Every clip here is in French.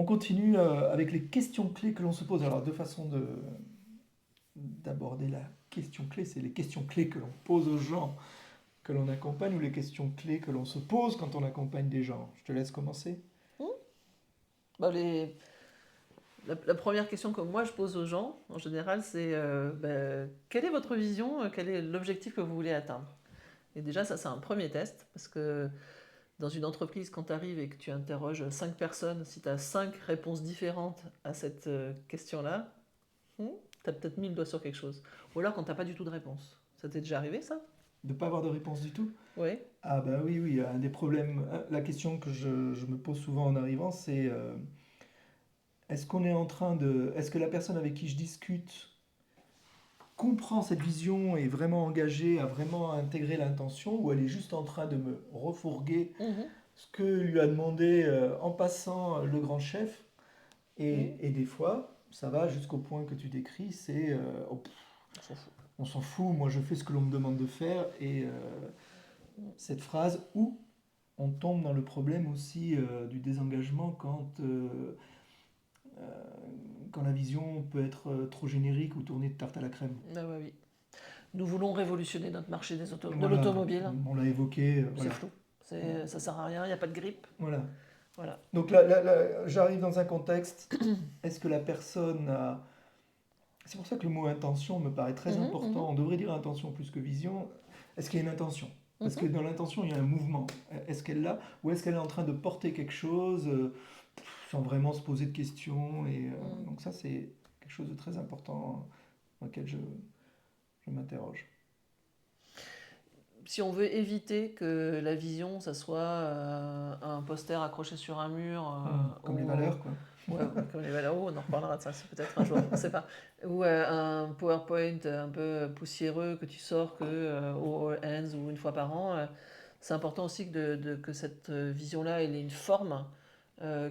On continue avec les questions clés que l'on se pose. Alors, deux façons d'aborder la question clé, c'est les questions clés que l'on pose aux gens que l'on accompagne ou les questions clés que l'on se pose quand on accompagne des gens. Je te laisse commencer. Hmm. Bah, la première question que moi je pose aux gens, en général, c'est quelle est votre vision, quel est l'objectif que vous voulez atteindre? Et déjà, ça, c'est un premier test, parce que dans une entreprise, quand tu arrives et que tu interroges 5 personnes, si tu as 5 réponses différentes à cette question-là, tu as peut-être mis le doigt sur quelque chose. Ou alors quand tu n'as pas du tout de réponse. Ça t'est déjà arrivé, ça? De ne pas avoir de réponse du tout? Oui. Ah bah oui, oui, un des problèmes, la question que je me pose souvent en arrivant, c'est est-ce que la personne avec qui je discute comprend cette vision, est vraiment engagée, a vraiment intégré l'intention, ou elle est juste en train de me refourguer Mhm. ce que lui a demandé en passant le grand chef. Mhm. Et des fois, ça va jusqu'au point que tu décris, c'est oh, On s'en fout. on s'en fout, moi je fais ce que l'on me demande de faire, et Mhm. cette phrase où on tombe dans le problème aussi du désengagement euh, quand la vision peut être trop générique ou tournée de tarte à la crème. Ah ouais, oui. Nous voulons révolutionner notre marché de Voilà, l'automobile. on l'a évoqué, C'est voilà. flou. Ça sert à rien, il n'y a pas de grippe. Voilà. Voilà. Donc j'arrive dans un contexte, est-ce que la personne a... C'est pour ça que le mot intention me paraît très Mhm, mhm, important. On devrait dire intention plus que vision. Est-ce qu'il y a une intention? Parce que mhm. dans l'intention, il y a un mouvement. Est-ce qu'elle l'a? Ou est-ce qu'elle est en train de porter quelque chose sans vraiment se poser de questions? Et Mhm. donc ça, c'est quelque chose de très important dans lequel je m'interroge. Si on veut éviter que la vision, ça soit un poster accroché sur un mur, Comme les valeurs, quoi. ouais, comme les valeurs, on en reparlera de ça, c'est peut-être un jour, on ne sait pas. Ou un PowerPoint un peu poussiéreux que tu sors que au All Hands ou une fois par an. C'est important aussi que cette vision-là elle ait une forme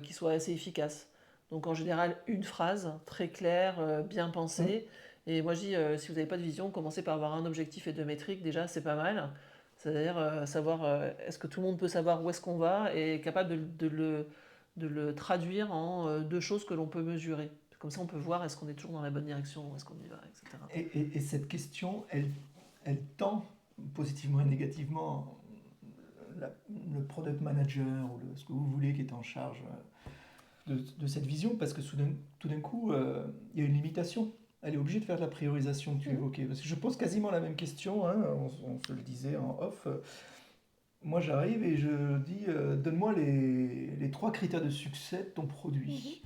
qui soit assez efficace. Donc en général, une phrase très claire, bien Hum, pensée. Et moi je dis, si vous n'avez pas de vision, commencez par avoir un objectif et deux métriques, déjà c'est pas mal. C'est-à-dire savoir, est-ce que tout le monde peut savoir où est-ce qu'on va et est capable de le traduire en deux choses que l'on peut mesurer. Comme ça on peut voir est-ce qu'on est toujours dans la bonne direction, où est-ce qu'on y va, etc. et cette question, elle tend positivement et négativement le product manager ou ce que vous voulez qui est en charge de cette vision, parce que tout d'un coup, il y a une limitation. Elle est obligée de faire de la priorisation que tu Mhm, évoquais. Parce que je pose quasiment la même question, hein, on se le disait en off. Moi, j'arrive et je dis, donne-moi les trois critères de succès de ton mhm, produit.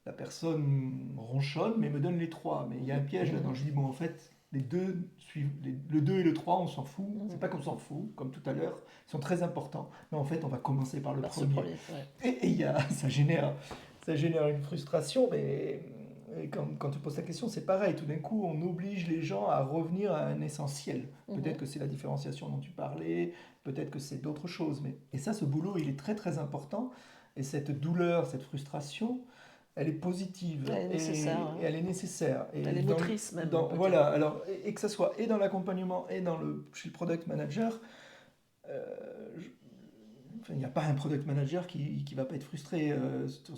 La personne ronchonne, mais me donne les trois. Mais il y a un piège là-dedans. mhm, Je dis, bon, en fait, les deux suivent, le 2 et le 3 on s'en fout. C'est mhm. pas qu'on s'en fout, comme tout à l'heure. Ils sont très importants. Mais en fait, on va commencer par le Par ce premier. premier, ouais. Et ça génère une frustration, mais quand tu poses la question, c'est pareil. Tout d'un coup, on oblige les gens à revenir à un essentiel. Peut-être Mhm. que c'est la différenciation dont tu parlais, peut-être que c'est d'autres choses. Et ça, ce boulot, il est très très important. Et cette douleur, cette frustration, elle est positive Elle est nécessaire, et hein. elle est nécessaire. Elle est motrice même, on peut dire. Voilà, alors, et que ça soit et dans l'accompagnement et chez le product manager, euh, enfin, il n'y a pas un product manager qui va pas être frustré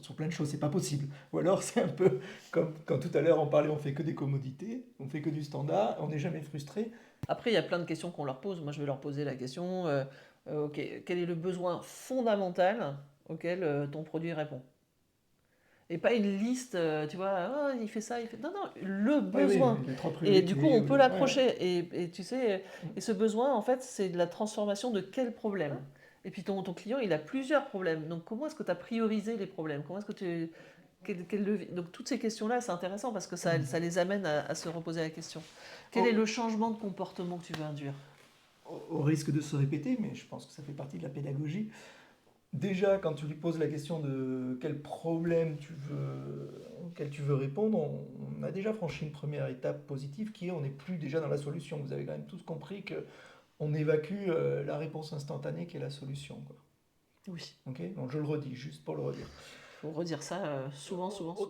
sur plein de choses, c'est pas possible. Ou alors c'est un peu comme quand tout à l'heure on parlait, on fait que des commodités, on fait que du standard, on n'est jamais frustré. Après, il y a plein de questions qu'on leur pose. Moi, je vais leur poser la question, ok, quel est le besoin fondamental auquel ton produit répond? Et pas une liste, tu vois, ah, il fait ça, il fait... Non, non, le Oui, oui, besoin. les trois Et du coup, priorités. on Ou peut ouais. l'accrocher. Et tu sais, et ce besoin, en fait, c'est de la transformation de quel problème? Et puis ton client, il a plusieurs problèmes. Donc, comment est-ce que tu as priorisé les problèmes? Comment est-ce que tu... Donc, toutes ces questions-là, c'est intéressant parce que ça les amène à se reposer la question. Quel est Au, le changement de comportement que tu veux induire? au risque de se répéter, mais je pense que ça fait partie de la pédagogie. Déjà, quand tu lui poses la question de quel problème auquel tu veux répondre, on a déjà franchi une première étape positive qui est on n'est plus déjà dans la solution. Vous avez quand même tous compris que on évacue la réponse instantanée qui est la solution, quoi. Oui, Ok. Donc je le redis, juste pour le redire. il faut redire ça souvent, souvent, souvent.